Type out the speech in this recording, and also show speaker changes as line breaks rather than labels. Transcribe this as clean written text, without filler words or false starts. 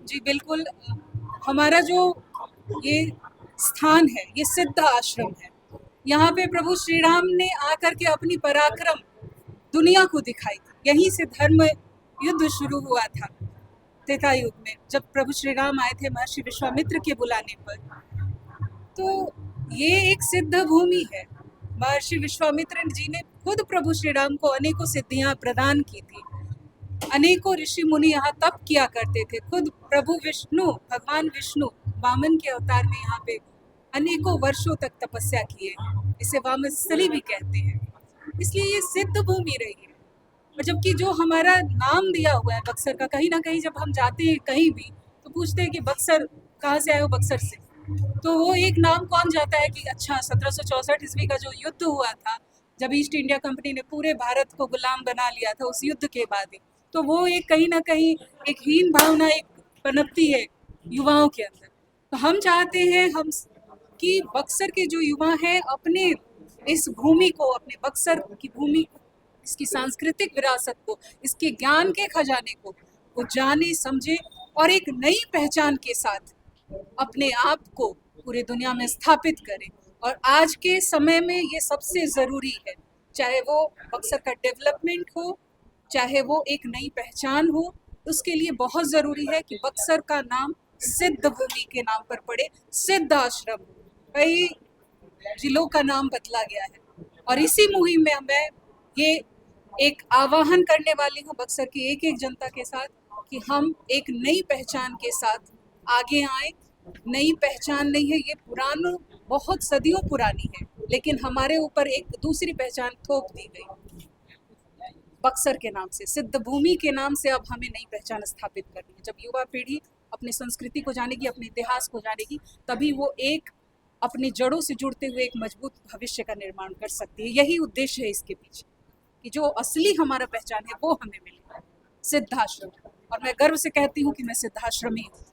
जी बिल्कुल। हमारा जो ये स्थान है ये सिद्ध आश्रम है। यहाँ पे प्रभु श्री राम ने आकर के अपनी पराक्रम दुनिया को दिखाई थी। यहीं से धर्म युद्ध शुरू हुआ था त्रेता युग में, जब प्रभु श्री राम आए थे महर्षि विश्वामित्र के बुलाने पर। तो ये एक सिद्ध भूमि है। महर्षि विश्वामित्र जी ने खुद प्रभु श्री राम को अनेकों सिद्धियां प्रदान की थी। अनेकों ऋषि मुनि यहाँ तप किया करते थे। खुद प्रभु विष्णु, भगवान विष्णु वामन के अवतार में यहाँ पे अनेकों वर्षों तक तपस्या किए। इसे वामस्थली भी कहते हैं। इसलिए ये सिद्ध भूमि रही है। और जबकि जो हमारा नाम दिया हुआ है बक्सर का, कहीं ना कहीं जब हम जाते हैं कहीं भी तो पूछते हैं कि बक्सर कहाँ से आए हो, बक्सर से। तो वो एक नाम कौन जाता है कि अच्छा 1764 ईस्वी का जो युद्ध हुआ था, जब ईस्ट इंडिया कंपनी ने पूरे भारत को गुलाम बना लिया था, उस युद्ध के बाद ही तो वो एक कहीं ना कहीं एक हीन भावना एक पनपती है युवाओं के अंदर। तो हम चाहते हैं हम कि बक्सर के जो युवा हैं अपने इस भूमि को, अपने बक्सर की भूमि को, इसकी सांस्कृतिक विरासत को, इसके ज्ञान के खजाने को वो जाने समझे और एक नई पहचान के साथ अपने आप को पूरी दुनिया में स्थापित करें। और आज के समय में ये सबसे ज़रूरी है, चाहे वो बक्सर का डेवलपमेंट हो, चाहे वो एक नई पहचान हो। उसके लिए बहुत ज़रूरी है कि बक्सर का नाम सिद्ध भूमि के नाम पर पड़े। सिद्ध आश्रम कई जिलों का नाम बदला गया है और इसी मुहिम में मैं ये एक आह्वान करने वाली हूँ बक्सर की एक एक जनता के साथ कि हम एक नई पहचान के साथ आगे आए। नई पहचान नहीं है ये, पुराना बहुत सदियों पुरानी है, लेकिन हमारे ऊपर एक दूसरी पहचान थोप दी गई बक्सर के नाम से, सिद्ध भूमि के नाम से। अब हमें नई पहचान स्थापित करनी है। जब युवा पीढ़ी अपनी संस्कृति को जानेगी, अपने इतिहास को जानेगी, तभी वो एक अपनी जड़ों से जुड़ते हुए एक मजबूत भविष्य का निर्माण कर सकती है। यही उद्देश्य है इसके पीछे कि जो असली हमारा पहचान है वो हमें मिले, सिद्धाश्रम। और मैं गर्व से कहती हूँ कि मैं सिद्धाश्रमी हूँ।